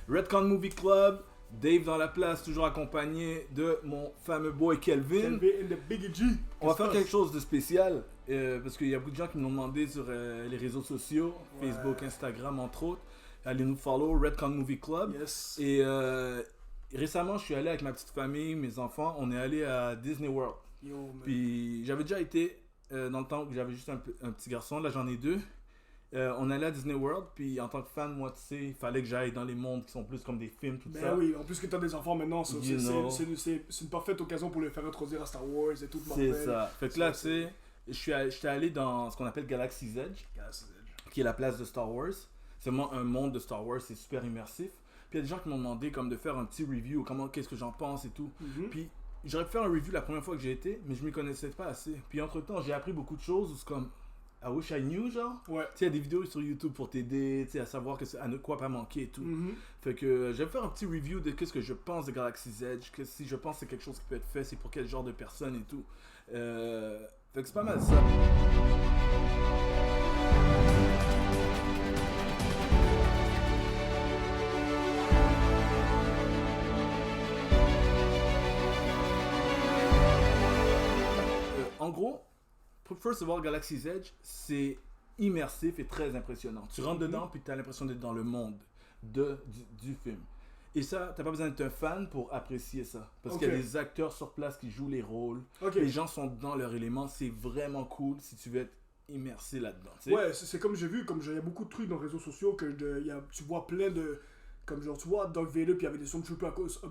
Redcon Movie Club, Dave dans la place, toujours accompagné de mon fameux boy Kelvin. Kelvin and the Biggie G. On va faire quelque chose de spécial parce qu'il y a beaucoup de gens qui m'ont demandé sur les réseaux sociaux, Facebook, Instagram entre autres. Allez nous follow, Redcon Movie Club. Yes. Et récemment, je suis allé avec ma petite famille, mes enfants, on est allé à Disney World. Yo, man. Puis j'avais déjà été dans le temps où j'avais juste un petit garçon, là j'en ai deux. On allait à Disney World, puis en tant que fan, moi tu sais, il fallait que j'aille dans les mondes qui sont plus comme des films, tout ça. Ben oui, en plus que t'as des enfants maintenant, ça, You know. c'est une parfaite occasion pour les faire introduire à Star Wars et tout. C'est ça. Fait que là, tu sais, j'étais allé dans ce qu'on appelle Galaxy's Edge, qui est la place de Star Wars. C'est vraiment un monde de Star Wars, c'est super immersif. Puis il y a des gens qui m'ont demandé comme de faire un petit review, qu'est-ce que j'en pense et tout. Mm-hmm. Puis j'aurais pu faire un review la première fois que j'ai été, mais je m'y connaissais pas assez. Puis entre temps, j'ai appris beaucoup de choses où c'est comme I wish I knew, genre. Ouais. Tu sais, il y a des vidéos sur YouTube pour t'aider, tu sais, à savoir à ne quoi pas manquer et tout. Mm-hmm. Fait que je vais faire un petit review de qu'est-ce que je pense de Galaxy's Edge, que si je pense que c'est quelque chose qui peut être fait, c'est pour quel genre de personne et tout. Fait que c'est pas mal ça. En gros, first of all, Galaxy's Edge, c'est immersif et très impressionnant. Tu rentres dedans puis tu as l'impression d'être dans le monde du film. Et ça, t'as pas besoin d'être un fan pour apprécier ça. Parce qu'il y a des acteurs sur place qui jouent les rôles. Les gens sont dans leur élément. C'est vraiment cool si tu veux être immersé là-dedans. T'sais. Ouais, c'est comme j'ai vu, il y a beaucoup de trucs dans les réseaux sociaux que tu vois plein de... Comme genre, tu vois, Darth Vader, puis il y avait des Stormtroopers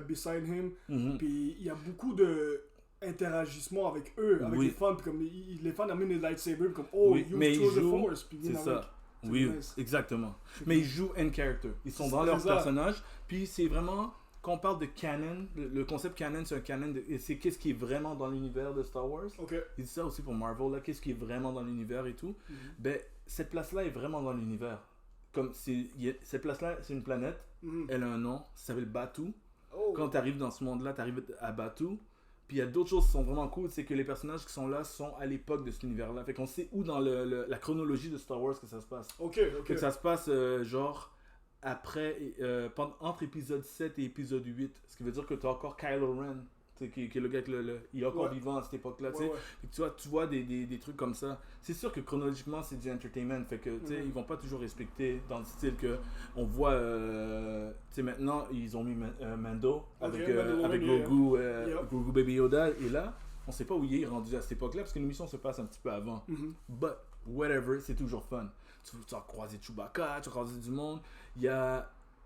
beside him. Puis il y a beaucoup de... interagissement avec eux, avec les fans, puis comme les fans amènent les lightsabers, comme mais use ils the jouent, force, puis c'est ça. Oui, nice. Exactement. Mais ils jouent in character. Ils sont dans leur personnage, puis c'est vraiment, quand on parle de canon, le concept canon, c'est un canon, c'est qu'est-ce qui est vraiment dans l'univers de Star Wars. Ils disent ça aussi pour Marvel, là, qu'est-ce qui est vraiment dans l'univers et tout. Ben, cette place-là est vraiment dans l'univers. Comme cette place-là, c'est une planète, elle a un nom, ça s'appelle Batuu. Quand tu arrives dans ce monde-là, tu arrives à Batuu. Puis il y a d'autres choses qui sont vraiment cool, c'est que les personnages qui sont là sont à l'époque de cet univers-là. Fait qu'on sait où dans la chronologie de Star Wars que ça se passe. Fait que ça se passe genre après, entre épisode 7 et épisode 8. Ce qui veut dire que tu as encore Kylo Ren, qui est le gars il est encore vivant à cette époque-là. Fait que tu vois des trucs comme ça. C'est sûr que chronologiquement c'est du entertainment. Fait que ils vont pas toujours respecter dans le style que on voit. Maintenant ils ont mis Mando avec Grogu, Grogu Baby Yoda. Et là, on sait pas où il est rendu à cette époque-là parce que l'émission se passe un petit peu avant. But whatever, c'est toujours fun. Tu vas croiser Chewbacca, tu vas croiser du monde.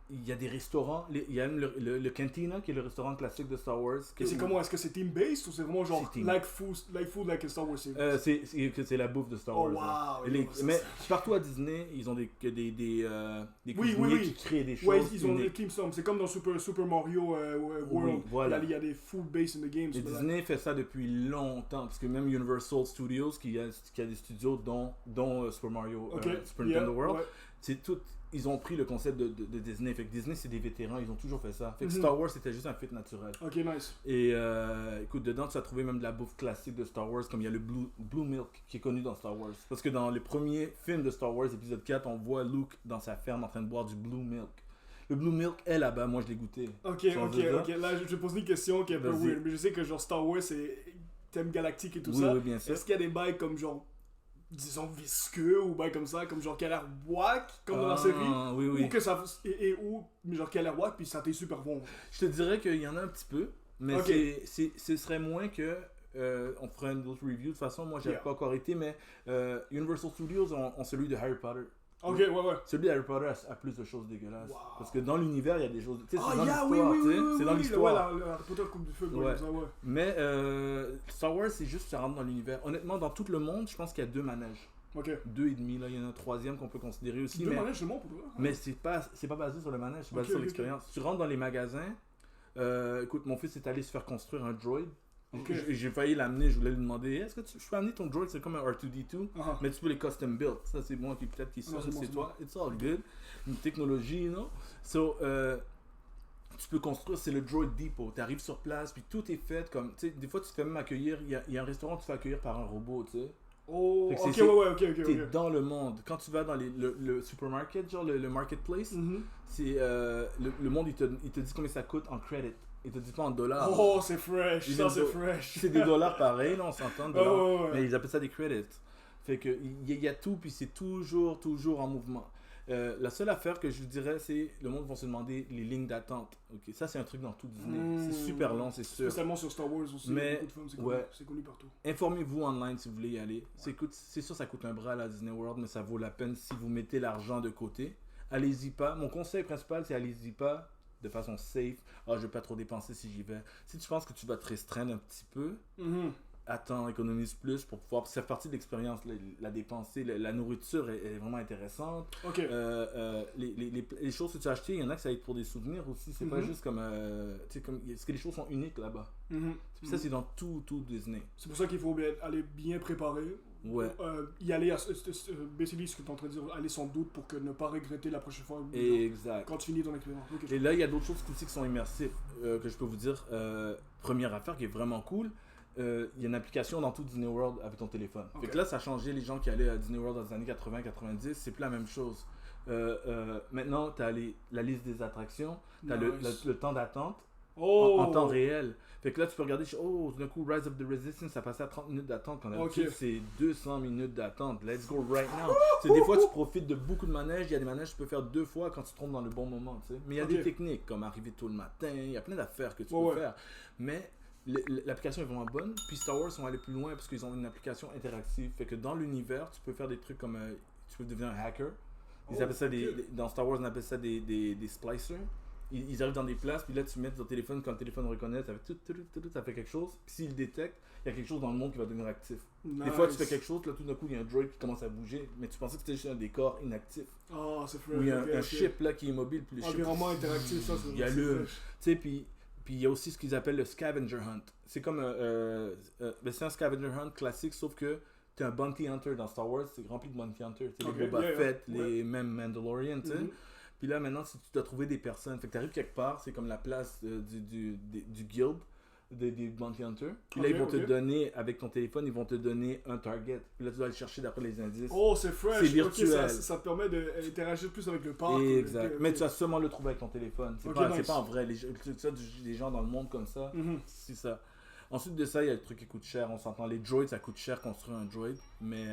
Il y a des restaurants, il y a même le Cantina qui est le restaurant classique de Star Wars. Et c'est comment, est-ce que c'est team-based ou c'est vraiment genre like food like a Star Wars series? C'est la bouffe de Star Wars. Wow, mais partout à Disney, ils ont des cuisiniers qui créent des choses. Ouais, ils ont des team storm. C'est comme dans Super Mario World. Voilà. Il y a des food based in the games. Et Disney fait ça depuis longtemps, parce que même Universal Studios, qui a des studios dont Super Mario, Super Nintendo World, c'est tout. Ils ont pris le concept de Disney. Fait que Disney, c'est des vétérans, ils ont toujours fait ça. Fait que Star Wars, c'était juste un fit naturel. Ok, nice. Et écoute, dedans, tu vas trouver même de la bouffe classique de Star Wars, comme il y a le Blue Milk qui est connu dans Star Wars. Parce que dans les premiers films de Star Wars, épisode 4, on voit Luke dans sa ferme en train de boire du Blue Milk. Le Blue Milk est là-bas, moi je l'ai goûté. Ok. Là, je vais poser une question qui est un peu weird. Mais je sais que genre Star Wars, c'est thème galactique et tout ça. Oui, bien sûr. Est-ce qu'il y a des bails comme genre, disons visqueux ou bail comme ça, comme genre qui a l'air wack comme dans la série, oui. ou que ça mais genre qui a l'air wack puis ça t'est super bon. Je te dirais qu'il y en a un petit peu, mais ce serait moins que on ferait une autre review. De toute façon, moi j'avais pas encore été, mais Universal Studios ont celui de Harry Potter. Ok, ouais. Celui de Harry Potter a plus de choses dégueulasses. Wow. Parce que dans l'univers, il y a des choses. Tu sais, c'est dans l'histoire. C'est dans l'histoire. Ouais, la Harry Potter Coupe du Feu, ouais. Ça, ouais. Mais Star Wars, c'est juste ça rentre dans l'univers. Honnêtement, dans tout le monde, je pense qu'il y a 2 manèges. 2,5, là, il y en a un 3e qu'on peut considérer aussi. 2 manèges, c'est bon pour toi. Mais c'est pas basé sur le manège, c'est basé sur l'expérience. Tu rentres dans les magasins. Écoute, mon fils est allé se faire construire un droid. J'ai failli l'amener, je voulais lui demander est-ce que je peux amener ton droid, c'est comme un R2D2, mais tu peux les custom build. Ça, c'est moi qui peut-être qui sort, c'est toi. It's all good. Une technologie, non? So, tu peux construire, c'est le Droid Depot. Tu arrives sur place, puis tout est fait comme. Tu sais, des fois, tu te fais même accueillir. Il y a un restaurant, tu te fais accueillir par un robot, tu sais. Oh, ok. T'es dans le monde. Quand tu vas dans le supermarket, genre le marketplace, c'est le monde, il te dit combien ça coûte en credit. Il te dit pas en dollars. Oh, c'est fresh. Ça, c'est fresh. C'est des dollars pareil, là, on s'entend. Mais ils appellent ça des credits. Fait que il y a tout, puis c'est toujours en mouvement. La seule affaire que je vous dirais, c'est le monde va se demander les lignes d'attente. Okay. Ça, c'est un truc dans tout Disney. C'est super long, c'est sûr. Spécialement sur Star Wars aussi. Mais c'est connu partout. Informez-vous online si vous voulez y aller. C'est sûr, ça coûte un bras à la Disney World, mais ça vaut la peine si vous mettez l'argent de côté. Allez-y pas. Mon conseil principal, c'est allez-y pas de façon safe. Je vais pas trop dépenser si j'y vais. Si tu penses que tu vas te restreindre un petit peu, attends, économise plus pour pouvoir. Ça fait partie de l'expérience, la dépenser. La nourriture est vraiment intéressante. Okay. Les choses que tu as achetées, il y en a que ça va être pour des souvenirs aussi. C'est pas juste comme. Parce que les choses sont uniques là-bas. Ça, c'est dans tout Disney. C'est pour ça qu'il faut aller bien préparer. Ouais. Y aller, basically, ce que tu es en train de dire, aller sans doute pour que ne pas regretter la prochaine fois. Exact. Quand tu finis ton expérience. Et là, il y a d'autres choses aussi qui sont immersives que je peux vous dire. Première affaire qui est vraiment cool. Il y a une application dans tout Disney World avec ton téléphone. Fait que là, ça a changé les gens qui allaient à Disney World dans les années 80-90. C'est plus la même chose. Maintenant, tu as la liste des attractions, tu as le temps d'attente en temps réel. Fait que là, tu peux regarder, d'un coup, Rise of the Resistance, ça passait à 30 minutes d'attente. Quand d'habitude, c'est 200 minutes d'attente. Let's go right now. Des fois, tu profites de beaucoup de manèges. Il y a des manèges que tu peux faire 2 fois quand tu te trompes dans le bon moment. T'sais. Mais il y a des techniques, comme arriver tôt le matin. Il y a plein d'affaires que tu peux faire. Mais l'application est vraiment bonne. Puis Star Wars sont allés plus loin parce qu'ils ont une application interactive. Fait que dans l'univers, tu peux faire des trucs comme... tu peux devenir un hacker. Ils appellent ça dans Star Wars, on appelle ça des splicers. Ils arrivent dans des places, puis là tu mets ton téléphone, quand le téléphone reconnaît, ça fait ça fait quelque chose. Puis s'il détecte, il y a quelque chose dans le monde qui va devenir actif. Des fois tu fais quelque chose, là tout d'un coup il y a un droid qui commence à bouger, mais tu pensais que c'était juste un décor inactif. C'est fresh. Ou il y a un chip là qui est mobile, puis le chip. Environnement interactif, ça c'est. Il y a tu sais, puis il y a aussi ce qu'ils appellent le scavenger hunt. C'est comme c'est un scavenger hunt classique, sauf que t'es un bounty hunter dans Star Wars, c'est rempli de bounty hunters. Les Boba Fett, les mêmes Mandalorian, tu sais. Puis là, maintenant, si tu dois trouver des personnes, fait que tu arrives quelque part, c'est comme la place du guild des bounty hunters. Puis là, ils vont te donner, avec ton téléphone, ils vont te donner un target. Puis là, tu dois aller chercher d'après les indices. C'est fresh. C'est virtuel. Ça te permet d'interagir plus avec le parc. Exact. Mais tu vas seulement le trouver avec ton téléphone. C'est pas en vrai. Les gens dans le monde comme ça, c'est ça. Ensuite de ça, il y a le truc qui coûte cher. On s'entend, les droids, ça coûte cher construire un droid. Mais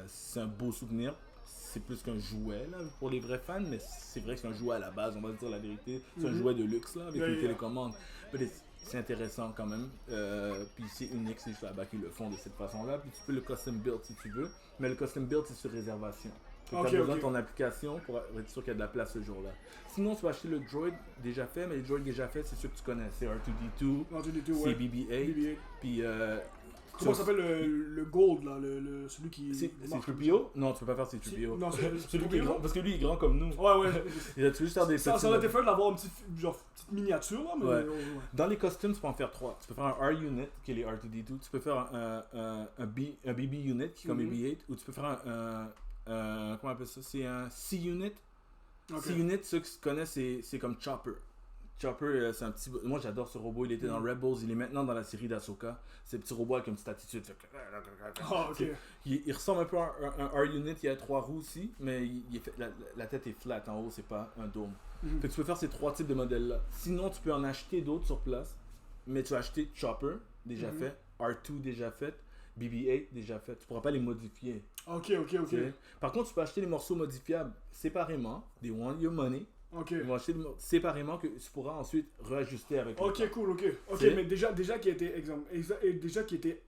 c'est un beau souvenir. C'est plus qu'un jouet là, pour les vrais fans, mais c'est vrai que c'est un jouet à la base, on va dire la vérité. C'est un jouet de luxe là, avec une télécommande. Mais c'est intéressant quand même. Puis c'est unique, c'est juste là-bas qu'ils le font de cette façon-là. Puis tu peux le custom build si tu veux, mais le custom build c'est sur réservation. Tu as besoin de ton application pour être sûr qu'il y a de la place ce jour-là. Sinon, tu vas acheter le droid déjà fait, mais les droids déjà faits, c'est ceux que tu connais. C'est R2-D2, c'est BB-8, puis... Comment s'appelle le Gold là, celui qui... C'est C-3PO? Non, tu peux pas faire C-3PO. Non, c'est celui qui est grand, parce que lui il est grand comme nous. Ouais. Il a juste faire des ça aurait été fait d'avoir une petite miniature là, mais... Dans les costumes, tu peux en faire 3. Tu peux faire un R-Unit, qui est les R2-D2. Tu peux faire un BB-Unit, qui est comme BB-8. Ou tu peux faire comment on appelle ça? C'est un C-Unit. C-Unit, ceux qui se connaissent, c'est comme Chopper. Chopper, c'est un petit... Moi, j'adore ce robot. Il était dans Rebels. Il est maintenant dans la série d'Ahsoka. C'est un petit robot avec une petite attitude. Il ressemble un peu à un R-Unit. Il a 3 roues aussi. Mais la tête est flat en haut. C'est pas un dôme. Fait que tu peux faire ces 3 types de modèles-là. Sinon, tu peux en acheter d'autres sur place. Mais tu vas acheter Chopper, déjà fait. R2, déjà fait. BB-8, déjà fait. Tu pourras pas les modifier. Ok. Par contre, tu peux acheter les morceaux modifiables séparément. They want your money. Ils vont acheter séparément que tu pourras ensuite réajuster avec le temps. Cool. Mais déjà qui était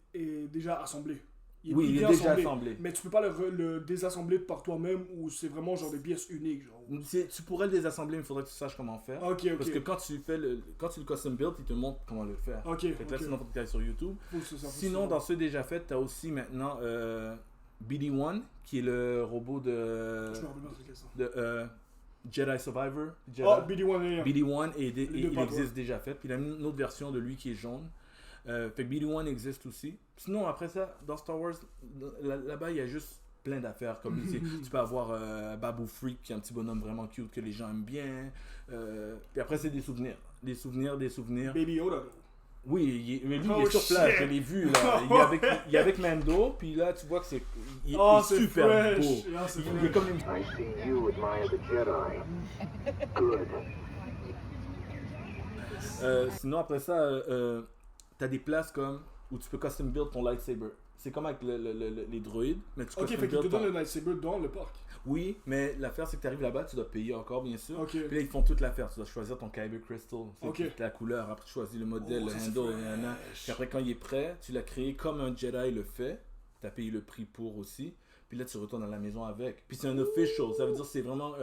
déjà assemblé. Il est déjà assemblé. Mais tu peux pas le désassembler par toi-même ou c'est vraiment genre des pièces uniques genre. Tu pourrais le désassembler, mais il faudrait que tu saches comment faire. Parce que quand tu le custom build, il te montre comment le faire. Fait que là, sinon, faut que tu ailles sur YouTube. Sinon, dans ceux déjà faits, tu as aussi maintenant BD-1, qui est le robot de Jedi Survivor. BD-1, BD-1 et il existe déjà fait. Puis il y a une autre version de lui qui est jaune. Fait que BD-1 existe aussi. Sinon, après ça, dans Star Wars, là-bas, il y a juste plein d'affaires. Comme tu peux avoir Babu Freak, qui est un petit bonhomme vraiment cute que les gens aiment bien. Puis après, c'est des souvenirs. Des souvenirs. Baby Yoda. Oui, mais lui, il est sur place, je l'ai vu, là. Il est avec Mando, puis là, tu vois que il est super beau. Il est comme une... I see you admire the Jedi. Good. Sinon, après ça, t'as des places comme où tu peux custom build ton lightsaber. C'est comme avec les droïdes, mais tu custom build. Ok, fait qu'il te donne le lightsaber dans le parc. Oui, mais l'affaire c'est que tu arrives là-bas, tu dois payer encore, bien sûr. Okay. Puis là, ils font toute l'affaire. Tu dois choisir ton Kyber Crystal, c'est la couleur. Après, tu choisis le modèle, le handle, Puis après, quand il est prêt, tu l'as créé comme un Jedi le fait. Tu as payé le prix pour aussi. Puis là, tu retournes à la maison avec. Puis c'est un official. Ça veut dire que c'est vraiment...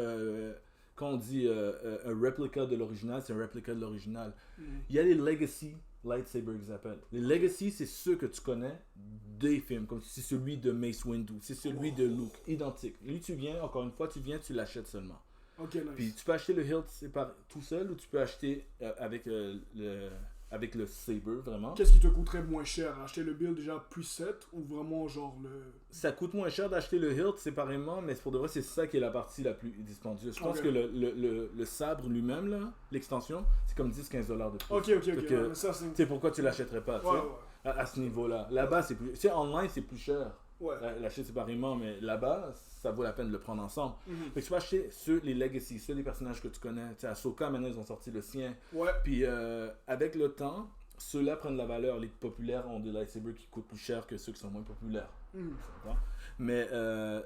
quand on dit un réplica de l'original, c'est un réplica de l'original. Il y a les Legacy lightsaber qu'ils appellent. Les Legacy, c'est ceux que tu connais des films, comme c'est celui de Mace Windu, c'est celui de Luke, identique. Lui, tu viens, encore une fois, tu l'achètes seulement. Ok, nice. Puis tu peux acheter le hilt tout seul ou tu peux acheter avec le saber, vraiment. Qu'est-ce qui te coûterait moins cher? Acheter le build déjà preset ou vraiment genre le... Ça coûte moins cher d'acheter le hilt séparément, mais pour de vrai, c'est ça qui est la partie la plus dispendieuse. Je pense que le sabre lui-même, là, l'extension, c'est comme 10-15$ de plus. Ok. Ça, c'est pourquoi tu l'achèterais pas, à ce niveau-là. Là-bas, c'est plus... Tu sais, online, c'est plus cher. L'acheter séparément, mais là-bas, ça vaut la peine de le prendre ensemble. Fait que tu peux acheter les Legacy, les personnages que tu connais. Tu sais, Ahsoka, maintenant, ils ont sorti le sien. Puis, avec le temps, ceux-là prennent la valeur. Les populaires ont des lightsabers qui coûtent plus cher que ceux qui sont moins populaires. Mais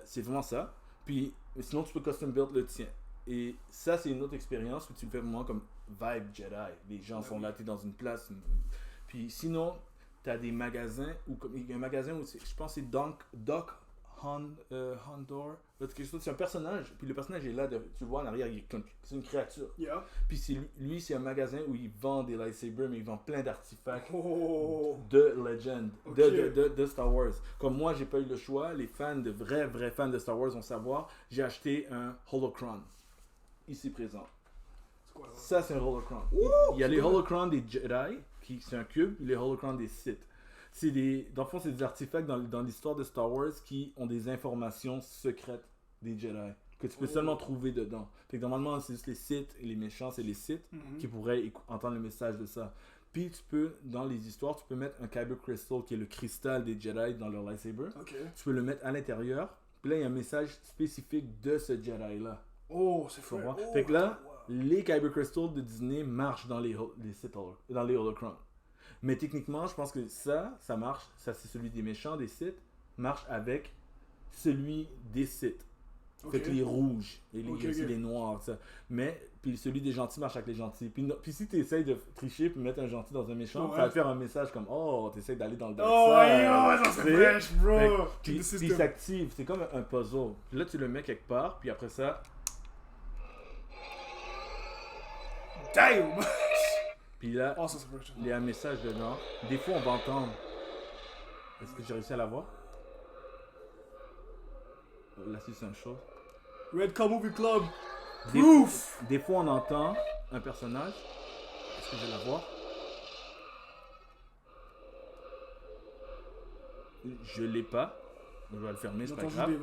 c'est vraiment ça. Puis, sinon, tu peux custom build le tien. Et ça, c'est une autre expérience où tu le fais vraiment comme vibe Jedi. Les gens sont là, tu es dans une place. Puis, sinon... T'as des magasins, il y a un magasin où je pense que c'est Doc Hondor. C'est un personnage, puis le personnage est là, tu le vois en arrière, c'est une créature. Puis c'est un magasin où il vend des lightsabers, mais il vend plein d'artefacts de Legend, de Star Wars. Comme moi, j'ai pas eu le choix, les fans, de vrais fans de Star Wars vont savoir, j'ai acheté un Holocron, ici présent. Ça, c'est un Holocron. Il y a les Holocrons des Jedi, c'est un cube, les Holocrons des Sith. Dans le fond, c'est des artefacts dans l'histoire de Star Wars qui ont des informations secrètes des Jedi, que tu peux seulement trouver dedans. Fait que normalement, c'est juste les Sith et les méchants, c'est les Sith qui pourraient entendre le message de ça. Puis tu peux, dans les histoires, tu peux mettre un Kyber Crystal, qui est le cristal des Jedi dans leur lightsaber. Tu peux le mettre à l'intérieur. Puis là, il y a un message spécifique de ce Jedi-là. Oh, c'est fort. Fait que là, les Kyber Crystals de Disney marchent dans les Holocrons. Mais techniquement, je pense que ça marche. Ça, c'est celui des méchants, des Sith, marche avec celui des Sith. Fait que les rouges et les noirs, ça. Mais, puis celui des gentils marche avec les gentils. Puis si tu essayes de tricher puis mettre un gentil dans un méchant, ça va te faire un message comme oh, tu essaies d'aller dans le dark side. Ça c'est fresh, bro. Puis il s'active. C'est comme un puzzle. Puis là, tu le mets quelque part, puis après ça. Damn! Puis là, il y a un message dedans. Des fois, on va entendre. Est-ce que j'ai réussi à l'avoir? Là, c'est une chose. Red Car Movie Club. Proof! Des fois, on entend un personnage. Est-ce que je vais l'avoir? Je l'ai pas. Je vais le fermer, c'est pas grave.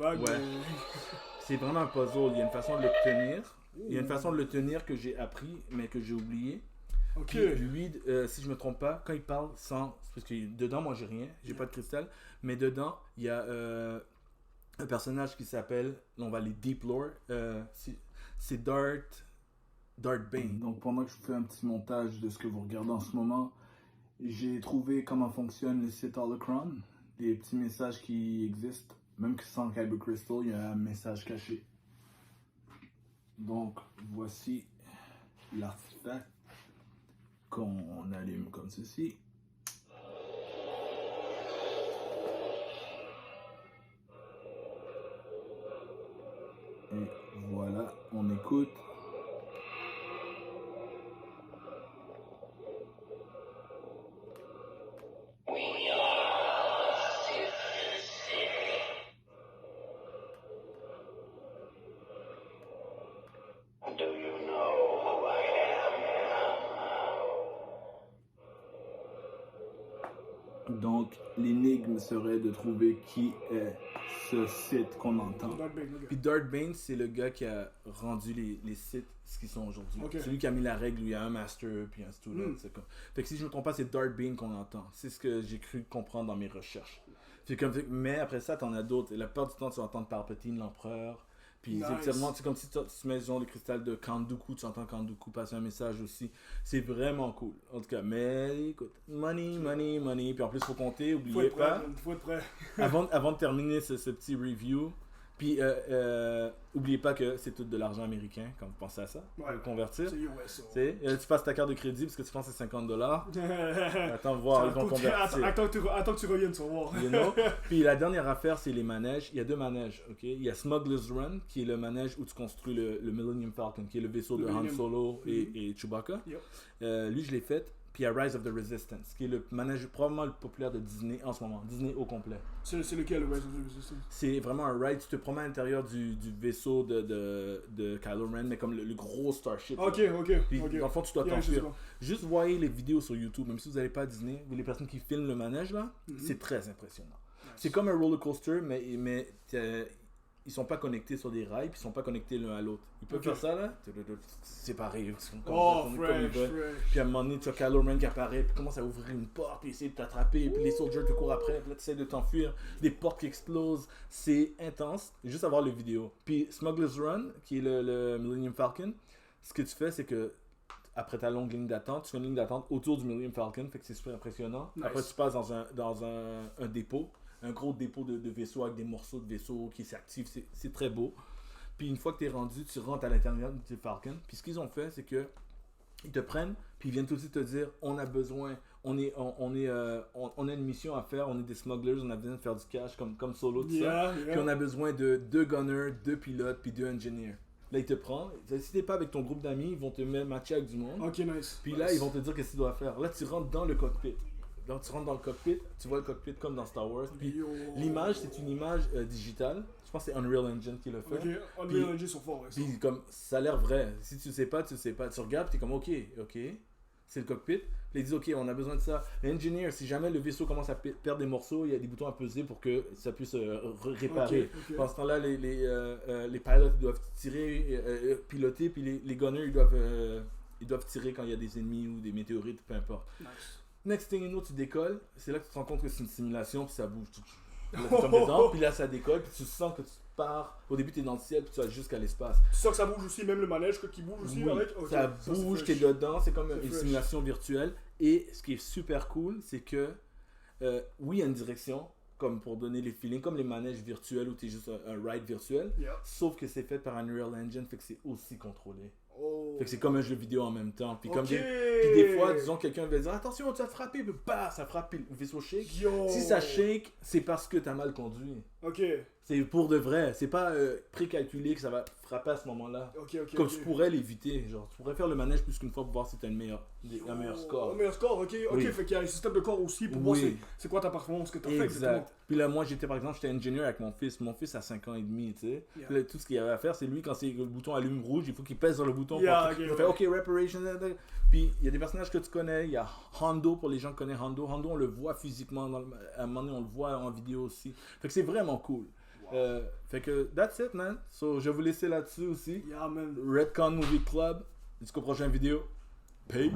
C'est vraiment un puzzle. Il y a une façon de l'obtenir. Il y a une façon de le tenir que j'ai appris, mais que j'ai oublié. Puis lui, si je me trompe pas, quand il parle sans... Parce que dedans, moi, j'ai rien. J'ai pas de cristal. Mais dedans, il y a un personnage qui s'appelle... On va les deep lore. C'est Darth Bane. Donc, pendant que je fais un petit montage de ce que vous regardez en ce moment, j'ai trouvé comment fonctionne le Sith Holocron. Des petits messages qui existent. Même que sans Kyber Crystal, il y a un message caché. Donc, voici l'artefact qu'on allume comme ceci. Et voilà, on écoute. Donc, l'énigme serait de trouver qui est ce site qu'on entend. Darth Bane, okay. Puis Darth Bane, c'est le gars qui a rendu les sites ce qu'ils sont aujourd'hui. Okay. C'est lui qui a mis la règle où il y a un master puis un student. Fait que si je me trompe pas, c'est Darth Bane qu'on entend. C'est ce que j'ai cru comprendre dans mes recherches. Mais après ça, t'en as d'autres. La plupart du temps, tu vas entendre Palpatine, l'empereur. Puis nice. C'est comme si tu mets le cristal de Count Dooku, tu entends Count Dooku passer un message aussi. C'est vraiment cool. En tout cas, mais écoute, money. Puis en plus, faut compter, oubliez pas. Faut être prêt. avant de terminer ce petit review, puis oubliez pas que c'est tout de l'argent américain quand vous pensez à ça. Ouais. Convertir. C'est US. Tu passes ta carte de crédit parce que tu penses que c'est $50. Attends voir, ils vont convertir. Attends que tu reviennes, tu vas voir. You know? Puis la dernière affaire, c'est les manèges. Il y a 2 manèges, ok? Il y a Smuggler's Run, qui est le manège où tu construis le Millennium Falcon, qui est le vaisseau de Han Solo et Chewbacca. Yep. Lui, je l'ai fait. Puis il y a Rise of the Resistance, qui est le manège probablement le populaire de Disney en ce moment. Disney au complet. C'est lequel, le Rise of the Resistance? C'est vraiment un ride. Tu te promènes à l'intérieur du vaisseau de Kylo Ren, mais comme le gros Starship. Ok. Puis dans le fond, tu dois t'enfuir. Juste voyez les vidéos sur YouTube, même si vous n'allez pas à Disney, les personnes qui filment le manège là, c'est très impressionnant. Nice. C'est comme un roller coaster, mais ils sont pas connectés sur des rails, puis ils sont pas connectés l'un à l'autre. Ils peuvent faire ça là, séparés, comme ils veulent. Puis à un moment donné, tu as Kylo Ren qui apparaît, puis commence à ouvrir une porte, puis essayer de t'attraper, puis les soldiers te courent après, puis là tu essaies de t'enfuir, des portes qui explosent, c'est intense. Juste à voir les vidéos. Puis Smuggler's Run, qui est le Millennium Falcon, ce que tu fais, c'est que après ta longue ligne d'attente, tu fais une ligne d'attente autour du Millennium Falcon, fait que c'est super impressionnant. Nice. Après tu passes dans un dépôt. Un gros dépôt de vaisseaux avec des morceaux de vaisseaux qui s'activent, c'est très beau. Puis une fois que tu es rendu, tu rentres à l'intérieur du Falcon. Puis ce qu'ils ont fait, c'est que ils te prennent, puis ils viennent tout de suite te dire on a besoin, on a une mission à faire, on est des smugglers, on a besoin de faire du cash comme Solo, tout ça. Puis on a besoin de 2 gunners, 2 pilotes, puis 2 engineers. Là, ils te prennent. Si t'es pas avec ton groupe d'amis, ils vont te mettre matcher avec du monde. Ok, nice. Puis là, ils vont te dire qu'est-ce que tu dois faire. Là, tu rentres dans le cockpit. Donc tu rentres dans le cockpit, tu vois le cockpit comme dans Star Wars. Puis l'image, c'est une image digitale. Je pense que c'est Unreal Engine qui l'a fait. Ok, Unreal Engine sont forts. Puis comme ça a l'air vrai. Si tu sais pas, tu sais pas. Tu regardes, tu es comme ok, c'est le cockpit. Puis ils disent ok, on a besoin de ça. L'engineer, si jamais le vaisseau commence à perdre des morceaux, il y a des boutons à peser pour que ça puisse réparer. Okay. Pendant ce temps-là, les pilotes doivent tirer, piloter, puis les gunners ils doivent tirer quand il y a des ennemis ou des météorites, peu importe. Nice. Next thing you know, tu décolles, c'est là que tu te rends compte que c'est une simulation, puis ça bouge. Comme dedans, puis là ça décolle, puis tu sens que tu pars. Au début, tu es dans le ciel, puis tu vas jusqu'à l'espace. Tu sens que ça bouge aussi, même le manège qui bouge aussi avec? Okay. Ça bouge, tu es dedans, c'est comme une simulation virtuelle. Et ce qui est super cool, c'est que, oui, il y a une direction, comme pour donner les feelings, comme les manèges virtuels où tu es juste un ride virtuel, sauf que c'est fait par Unreal Engine, fait que c'est aussi contrôlé. Fait que c'est comme un jeu vidéo en même temps. Puis, puis des fois, disons, quelqu'un va dire attention, tu as frappé, puis bah, ça frappe, puis le vaisseau shake. Si ça shake, c'est parce que tu as mal conduit. Ok. C'est pour de vrai. C'est pas précalculé que ça va frapper à ce moment-là. Comme tu pourrais l'éviter. Genre, tu pourrais faire le manège plus qu'une fois pour voir si tu as un meilleur score. Un meilleur score, ok. Fait qu'il y a un système de corps aussi pour voir c'est quoi ta performance que tu as fait exactement. Puis là, moi, j'étais ingénieur avec mon fils. Mon fils a 5 ans et demi, tu sais. Là, tout ce qu'il avait à faire, c'est lui, quand le bouton allume rouge, il faut qu'il pèse sur le bouton. Il fait OK, reparation. Puis il y a des personnages que tu connais. Il y a Hondo, pour les gens qui connaissent Hondo. Hondo, on le voit physiquement. À un moment donné, on le voit en vidéo aussi. Fait que c'est vraiment cool. Fait que that's it, man. So, je vais vous laisser là-dessus aussi. Yeah, man. Redcon Movie Club. Jusqu'au prochain vidéo. Peace.